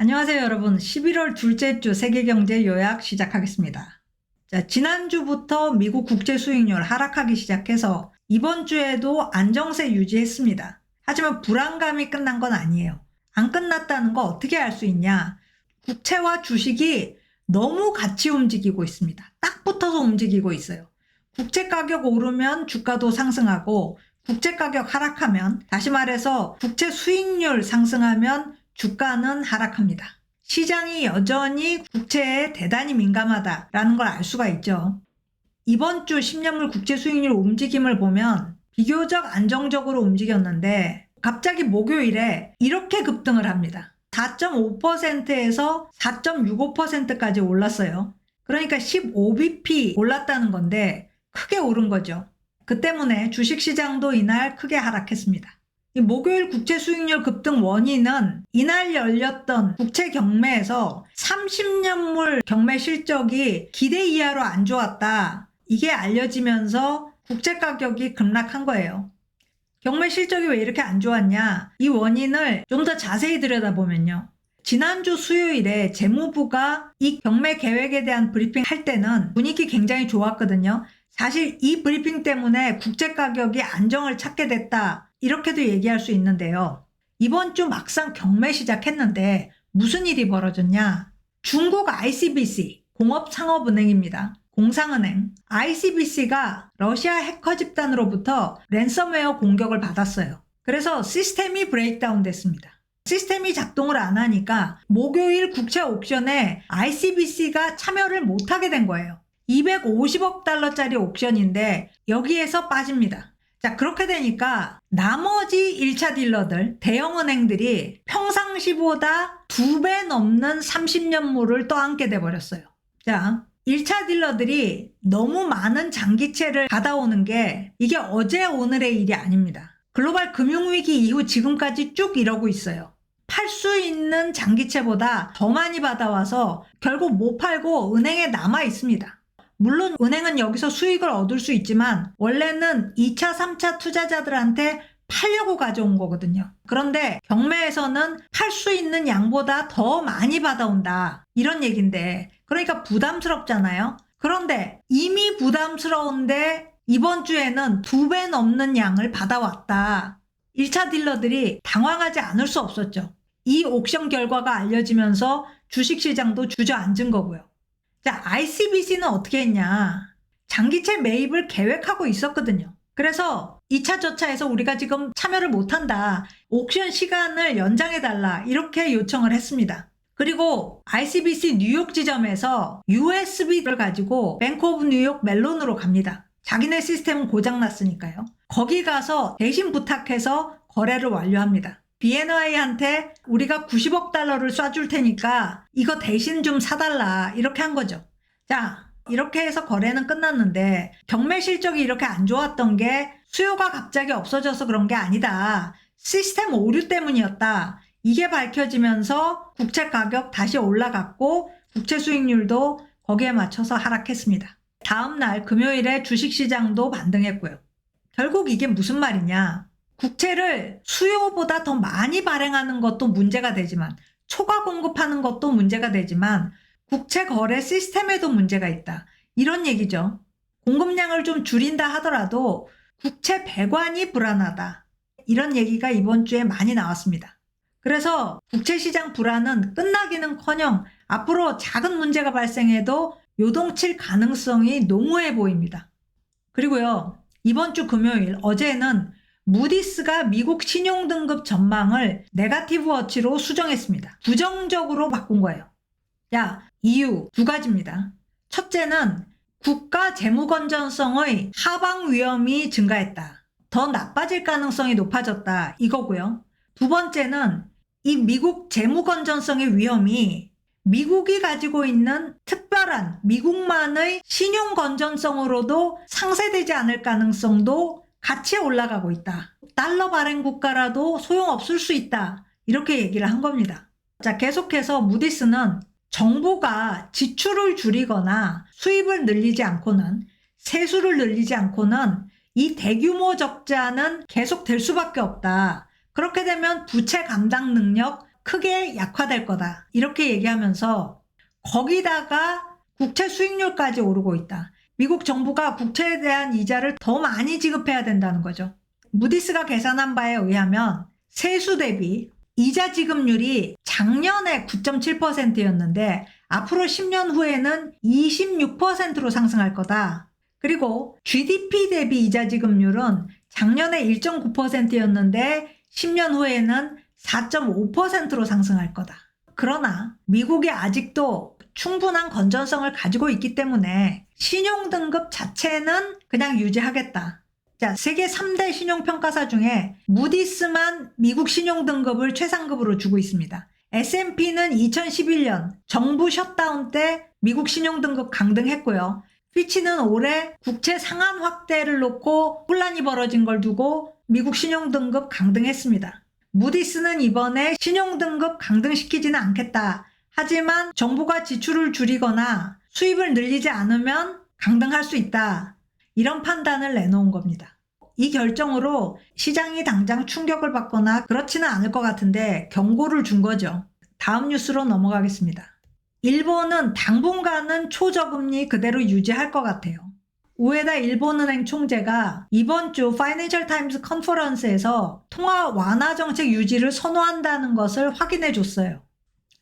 안녕하세요, 여러분. 11월 둘째 주 세계경제 요약 시작하겠습니다. 자, 지난주부터 미국 국채 수익률 하락하기 시작해서 이번 주에도 안정세 유지했습니다. 하지만 불안감이 끝난 건 아니에요. 안 끝났다는 거 어떻게 알 수 있냐? 국채와 주식이 너무 같이 움직이고 있습니다. 딱 붙어서 움직이고 있어요. 국채 가격 오르면 주가도 상승하고 국채 가격 하락하면, 다시 말해서 국채 수익률 상승하면 주가는 하락합니다. 시장이 여전히 국채에 대단히 민감하다라는 걸 알 수가 있죠. 이번 주 10년물 국채 수익률 움직임을 보면 비교적 안정적으로 움직였는데 갑자기 목요일에 이렇게 급등을 합니다. 4.5%에서 4.65%까지 올랐어요. 그러니까 15bp 올랐다는 건데 크게 오른 거죠. 그 때문에 주식시장도 이날 크게 하락했습니다. 이 목요일 국채 수익률 급등 원인은 이날 열렸던 국채 경매에서 30년물 경매 실적이 기대 이하로 안 좋았다. 이게 알려지면서 국채 가격이 급락한 거예요. 경매 실적이 왜 이렇게 안 좋았냐? 이 원인을 좀 더 자세히 들여다보면요. 지난주 수요일에 재무부가 이 경매 계획에 대한 브리핑 할 때는 분위기 굉장히 좋았거든요. 사실 이 브리핑 때문에 국채 가격이 안정을 찾게 됐다. 이렇게도 얘기할 수 있는데요. 이번 주 막상 경매 시작했는데 무슨 일이 벌어졌냐? 중국 ICBC, 공업상업은행입니다. 공상은행. ICBC가 러시아 해커 집단으로부터 랜섬웨어 공격을 받았어요. 그래서 시스템이 브레이크다운 됐습니다. 시스템이 작동을 안 하니까 목요일 국채 옥션에 ICBC가 참여를 못하게 된 거예요. 250억 달러짜리 옥션인데 여기에서 빠집니다. 자, 그렇게 되니까 나머지 1차 딜러들, 대형은행들이 평상시보다 2배 넘는 30년물을 떠안게 돼버렸어요. 자, 1차 딜러들이 너무 많은 장기채를 받아오는 게 이게 어제 오늘의 일이 아닙니다. 글로벌 금융위기 이후 지금까지 쭉 이러고 있어요. 팔 수 있는 장기채보다 더 많이 받아와서 결국 못 팔고 은행에 남아 있습니다. 물론 은행은 여기서 수익을 얻을 수 있지만 원래는 2차, 3차 투자자들한테 팔려고 가져온 거거든요. 그런데 경매에서는 팔 수 있는 양보다 더 많이 받아온다. 이런 얘기인데, 그러니까 부담스럽잖아요. 그런데 이미 부담스러운데 이번 주에는 2배 넘는 양을 받아왔다. 1차 딜러들이 당황하지 않을 수 없었죠. 이 옥션 결과가 알려지면서 주식시장도 주저앉은 거고요. 자, ICBC는 어떻게 했냐? 장기채 매입을 계획하고 있었거든요. 그래서 2차 저차에서 우리가 지금 참여를 못한다. 옥션 시간을 연장해달라. 이렇게 요청을 했습니다. 그리고 ICBC 뉴욕 지점에서 USB를 가지고 뱅크 오브 뉴욕 멜론으로 갑니다. 자기네 시스템은 고장났으니까요. 거기 가서 대신 부탁해서 거래를 완료합니다. BNY한테 우리가 90억 달러를 쏴줄 테니까 이거 대신 좀 사달라. 이렇게 한 거죠. 자, 이렇게 해서 거래는 끝났는데 경매 실적이 이렇게 안 좋았던 게 수요가 갑자기 없어져서 그런 게 아니다. 시스템 오류 때문이었다. 이게 밝혀지면서 국채 가격 다시 올라갔고 국채 수익률도 거기에 맞춰서 하락했습니다. 다음 날 금요일에 주식시장도 반등했고요. 결국 이게 무슨 말이냐? 국채를 수요보다 더 많이 발행하는 것도 문제가 되지만, 초과 공급하는 것도 문제가 되지만 국채 거래 시스템에도 문제가 있다. 이런 얘기죠. 공급량을 좀 줄인다 하더라도 국채 배관이 불안하다. 이런 얘기가 이번 주에 많이 나왔습니다. 그래서 국채 시장 불안은 끝나기는커녕 앞으로 작은 문제가 발생해도 요동칠 가능성이 농후해 보입니다. 그리고요, 이번 주 금요일, 어제는 무디스가 미국 신용등급 전망을 네거티브 워치로 수정했습니다. 부정적으로 바꾼 거예요. 자, 이유 2가지입니다. 첫째는 국가 재무 건전성의 하방 위험이 증가했다. 더 나빠질 가능성이 높아졌다. 이거고요. 2번째는 이 미국 재무 건전성의 위험이 미국이 가지고 있는 특별한 미국만의 신용 건전성으로도 상쇄되지 않을 가능성도 같이 올라가고 있다. 달러 발행 국가라도 소용없을 수 있다. 이렇게 얘기를 한 겁니다. 자, 계속해서 무디스는 정부가 지출을 줄이거나 수입을 늘리지 않고는, 세수를 늘리지 않고는 이 대규모 적자는 계속될 수밖에 없다. 그렇게 되면 부채 감당 능력 크게 약화될 거다. 이렇게 얘기하면서 거기다가 국채 수익률까지 오르고 있다. 미국 정부가 국채에 대한 이자를 더 많이 지급해야 된다는 거죠. 무디스가 계산한 바에 의하면 세수 대비 이자 지급률이 작년에 9.7%였는데 앞으로 10년 후에는 26%로 상승할 거다. 그리고 GDP 대비 이자 지급률은 작년에 1.9%였는데 10년 후에는 4.5%로 상승할 거다. 그러나 미국이 아직도 충분한 건전성을 가지고 있기 때문에 신용등급 자체는 그냥 유지하겠다. 자, 세계 3대 신용평가사 중에 무디스만 미국 신용등급을 최상급으로 주고 있습니다. S&P는 2011년 정부 셧다운 때 미국 신용등급 강등했고요. 피치는 올해 국채 상한 확대를 놓고 혼란이 벌어진 걸 두고 미국 신용등급 강등했습니다. 무디스는 이번에 신용등급 강등시키지는 않겠다. 하지만 정부가 지출을 줄이거나 수입을 늘리지 않으면 강등할 수 있다. 이런 판단을 내놓은 겁니다. 이 결정으로 시장이 당장 충격을 받거나 그렇지는 않을 것 같은데 경고를 준 거죠. 다음 뉴스로 넘어가겠습니다. 일본은 당분간은 초저금리 그대로 유지할 것 같아요. 우에다 일본은행 총재가 이번 주 파이낸셜 타임스 컨퍼런스에서 통화 완화 정책 유지를 선호한다는 것을 확인해 줬어요.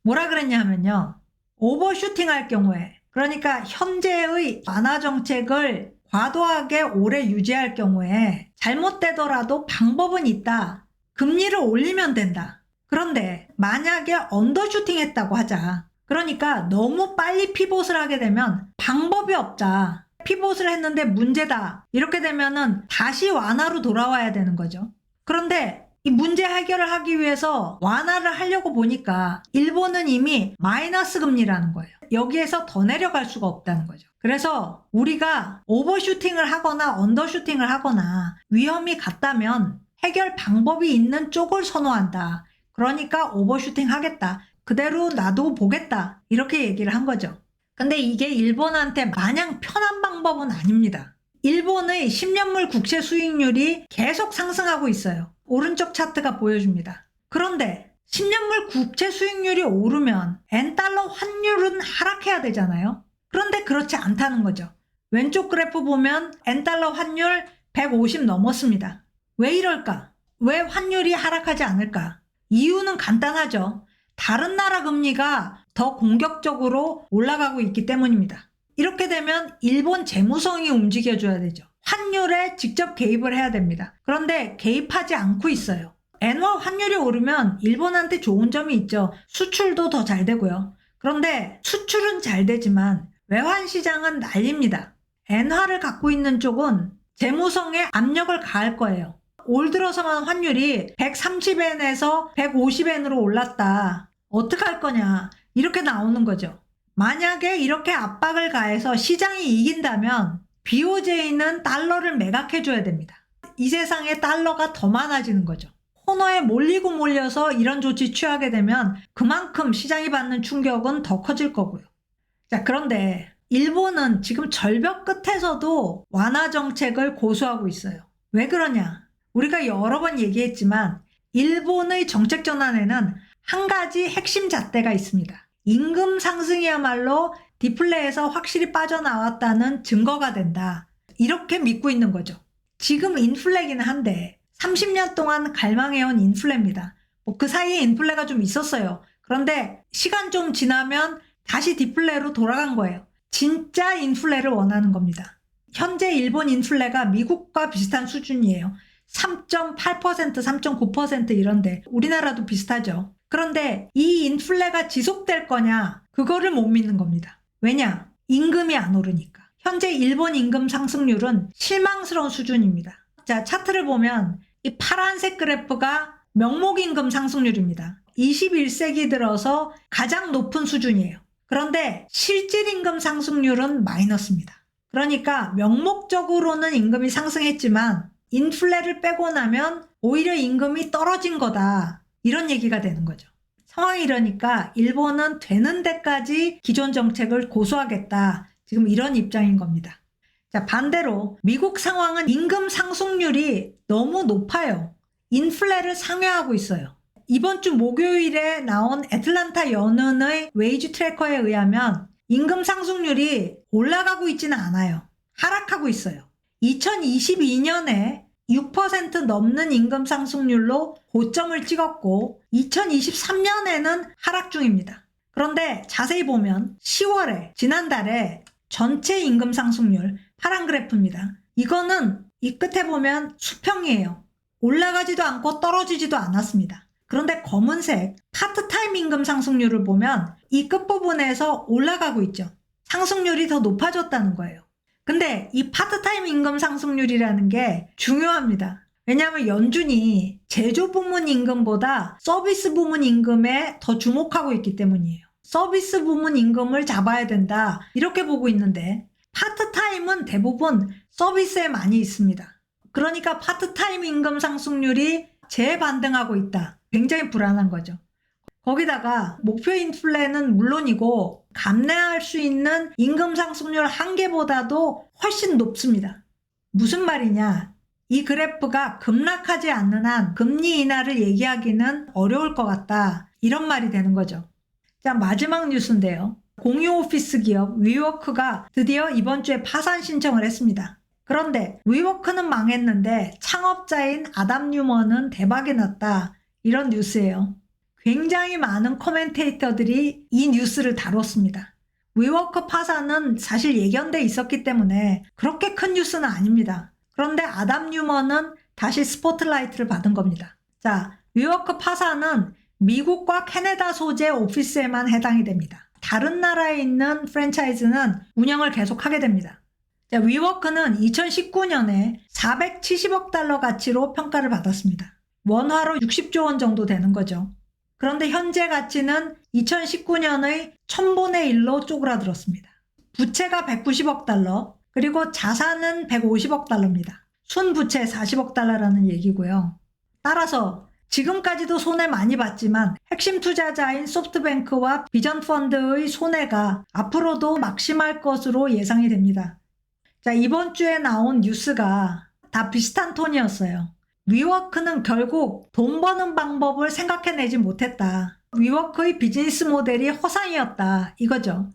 뭐라 그랬냐 하면요. 오버슈팅 할 경우에, 그러니까 현재의 완화 정책을 과도하게 오래 유지할 경우에 잘못되더라도 방법은 있다. 금리를 올리면 된다. 그런데 만약에 언더슈팅 했다고 하자. 그러니까 너무 빨리 피봇을 하게 되면 방법이 없다. 피봇을 했는데 문제다. 이렇게 되면은 다시 완화로 돌아와야 되는 거죠. 그런데 이 문제 해결을 하기 위해서 완화를 하려고 보니까 일본은 이미 마이너스 금리라는 거예요. 여기에서 더 내려갈 수가 없다는 거죠. 그래서 우리가 오버슈팅을 하거나 언더슈팅을 하거나 위험이 같다면 해결 방법이 있는 쪽을 선호한다. 그러니까 오버슈팅 하겠다. 그대로 놔두고 보겠다. 이렇게 얘기를 한 거죠. 근데 이게 일본한테 마냥 편한 방법은 아닙니다. 일본의 10년물 국채 수익률이 계속 상승하고 있어요. 오른쪽 차트가 보여줍니다. 그런데 10년물 국채 수익률이 오르면 엔달러 환율은 하락해야 되잖아요. 그런데 그렇지 않다는 거죠. 왼쪽 그래프 보면 엔달러 환율 150 넘었습니다. 왜 이럴까? 왜 환율이 하락하지 않을까? 이유는 간단하죠. 다른 나라 금리가 더 공격적으로 올라가고 있기 때문입니다. 이렇게 되면 일본 재무성이 움직여줘야 되죠. 환율에 직접 개입을 해야 됩니다. 그런데 개입하지 않고 있어요. 엔화 환율이 오르면 일본한테 좋은 점이 있죠. 수출도 더 잘 되고요. 그런데 수출은 잘 되지만 외환 시장은 난립니다. 엔화를 갖고 있는 쪽은 재무성에 압력을 가할 거예요. 올 들어서만 환율이 130엔에서 150엔으로 올랐다. 어떡할 거냐. 이렇게 나오는 거죠. 만약에 이렇게 압박을 가해서 시장이 이긴다면 BOJ는 달러를 매각해줘야 됩니다. 이 세상에 달러가 더 많아지는 거죠. 코너에 몰리고 몰려서 이런 조치 취하게 되면 그만큼 시장이 받는 충격은 더 커질 거고요. 자, 그런데 일본은 지금 절벽 끝에서도 완화 정책을 고수하고 있어요. 왜 그러냐? 우리가 여러 번 얘기했지만 일본의 정책 전환에는 한 가지 핵심 잣대가 있습니다. 임금 상승이야말로 디플레에서 확실히 빠져나왔다는 증거가 된다. 이렇게 믿고 있는 거죠. 지금 인플레기는 한데 30년 동안 갈망해온 인플레입니다. 그 사이에 인플레가 좀 있었어요. 그런데 시간 좀 지나면 다시 디플레로 돌아간 거예요. 진짜 인플레를 원하는 겁니다. 현재 일본 인플레가 미국과 비슷한 수준이에요. 3.8%, 3.9% 이런데 우리나라도 비슷하죠. 그런데 이 인플레가 지속될 거냐? 그거를 못 믿는 겁니다. 왜냐? 임금이 안 오르니까. 현재 일본 임금 상승률은 실망스러운 수준입니다. 자, 차트를 보면 이 파란색 그래프가 명목임금 상승률입니다. 21세기 들어서 가장 높은 수준이에요. 그런데 실질임금 상승률은 마이너스입니다. 그러니까 명목적으로는 임금이 상승했지만 인플레를 빼고 나면 오히려 임금이 떨어진 거다. 이런 얘기가 되는 거죠. 상황이 이러니까 일본은 되는 데까지 기존 정책을 고수하겠다. 지금 이런 입장인 겁니다. 자, 반대로 미국 상황은 임금 상승률이 너무 높아요. 인플레를 상회하고 있어요. 이번 주 목요일에 나온 애틀란타 연은의 웨이지 트래커에 의하면 임금 상승률이 올라가고 있지는 않아요. 하락하고 있어요. 2022년에 6% 넘는 임금 상승률로 고점을 찍었고 2023년에는 하락 중입니다. 그런데 자세히 보면 10월에 지난달에 전체 임금 상승률 파란 그래프입니다. 이거는 이 끝에 보면 수평이에요. 올라가지도 않고 떨어지지도 않았습니다. 그런데 검은색 파트타임 임금 상승률을 보면 이 끝부분에서 올라가고 있죠. 상승률이 더 높아졌다는 거예요. 근데 이 파트타임 임금 상승률이라는 게 중요합니다. 왜냐하면 연준이 제조 부문 임금보다 서비스 부문 임금에 더 주목하고 있기 때문이에요. 서비스 부문 임금을 잡아야 된다 이렇게 보고 있는데 파트타임은 대부분 서비스에 많이 있습니다. 그러니까 파트타임 임금 상승률이 재반등하고 있다. 굉장히 불안한 거죠. 거기다가 목표 인플레는 물론이고 감내할 수 있는 임금 상승률 한계보다도 훨씬 높습니다. 무슨 말이냐? 이 그래프가 급락하지 않는 한 금리 인하를 얘기하기는 어려울 것 같다. 이런 말이 되는 거죠. 자, 마지막 뉴스인데요. 공유 오피스 기업 위워크가 드디어 이번 주에 파산 신청을 했습니다. 그런데 위워크는 망했는데 창업자인 아담 뉴먼은 대박이 났다. 이런 뉴스예요. 굉장히 많은 코멘테이터들이 이 뉴스를 다뤘습니다. 위워크 파산은 사실 예견돼 있었기 때문에 그렇게 큰 뉴스는 아닙니다. 그런데 아담 뉴먼은 다시 스포트라이트를 받은 겁니다. 자, 위워크 파산은 미국과 캐나다 소재 오피스에만 해당이 됩니다. 다른 나라에 있는 프랜차이즈는 운영을 계속하게 됩니다. 자, 위워크는 2019년에 470억 달러 가치로 평가를 받았습니다. 원화로 60조 원 정도 되는 거죠. 그런데 현재 가치는 2019년의 1000분의 1로 쪼그라들었습니다. 부채가 190억 달러, 그리고 자산은 150억 달러입니다. 순부채 40억 달러라는 얘기고요. 따라서 지금까지도 손해 많이 봤지만 핵심 투자자인 소프트뱅크와 비전펀드의 손해가 앞으로도 막심할 것으로 예상이 됩니다. 자, 이번 주에 나온 뉴스가 다 비슷한 톤이었어요. 위워크는 결국 돈 버는 방법을 생각해내지 못했다. 위워크의 비즈니스 모델이 허상이었다. 이거죠.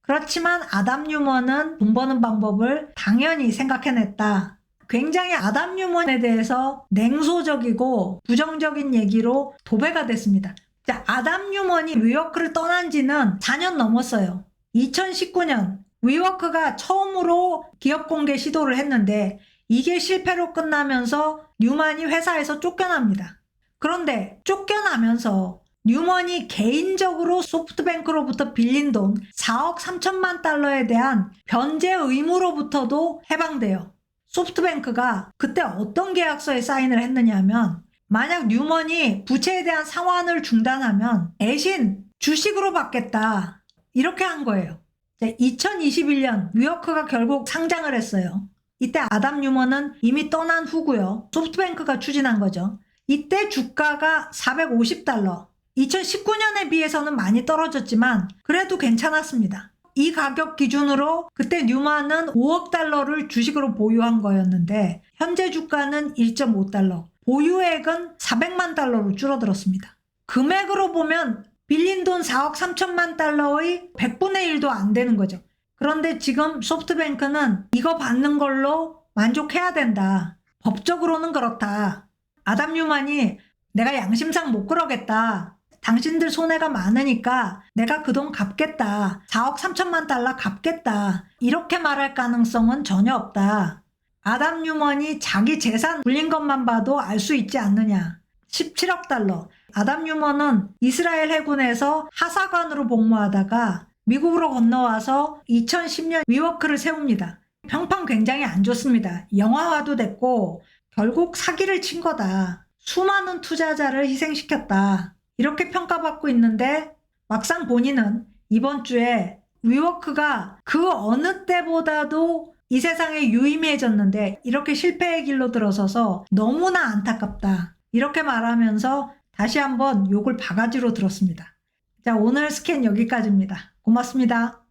그렇지만 아담 뉴먼은 돈 버는 방법을 당연히 생각해냈다. 굉장히 아담 뉴먼에 대해서 냉소적이고 부정적인 얘기로 도배가 됐습니다. 자, 아담 뉴먼이 위워크를 떠난 지는 4년 넘었어요. 2019년 위워크가 처음으로 기업 공개 시도를 했는데 이게 실패로 끝나면서 뉴먼이 회사에서 쫓겨납니다. 그런데 쫓겨나면서 뉴먼이 개인적으로 소프트뱅크로부터 빌린 돈 4억 3천만 달러에 대한 변제 의무로부터도 해방돼요. 소프트뱅크가 그때 어떤 계약서에 사인을 했느냐면 만약 뉴먼이 부채에 대한 상환을 중단하면 대신 주식으로 받겠다. 이렇게 한 거예요. 2021년 위워크가 결국 상장을 했어요. 이때 아담 뉴먼은 이미 떠난 후고요. 소프트뱅크가 추진한 거죠. 이때 주가가 450달러. 2019년에 비해서는 많이 떨어졌지만 그래도 괜찮았습니다. 이 가격 기준으로 그때 뉴먼은 5억 달러를 주식으로 보유한 거였는데 현재 주가는 1.5달러. 보유액은 400만 달러로 줄어들었습니다. 금액으로 보면 빌린 돈 4억 3천만 달러의 100분의 1도 안 되는 거죠. 그런데 지금 소프트뱅크는 이거 받는 걸로 만족해야 된다. 법적으로는 그렇다. 아담 뉴먼이 내가 양심상 못 그러겠다. 당신들 손해가 많으니까 내가 그 돈 갚겠다. 4억 3천만 달러 갚겠다. 이렇게 말할 가능성은 전혀 없다. 아담 뉴먼이 자기 재산 불린 것만 봐도 알 수 있지 않느냐. 17억 달러. 아담 뉴먼은 이스라엘 해군에서 하사관으로 복무하다가 미국으로 건너와서 2010년 위워크를 세웁니다. 평판 굉장히 안 좋습니다. 영화화도 됐고 결국 사기를 친 거다. 수많은 투자자를 희생시켰다. 이렇게 평가받고 있는데 막상 본인은 이번 주에 위워크가 그 어느 때보다도 이 세상에 유의미해졌는데 이렇게 실패의 길로 들어서서 너무나 안타깝다. 이렇게 말하면서 다시 한번 욕을 바가지로 들었습니다. 자, 오늘 스캔 여기까지입니다. 고맙습니다.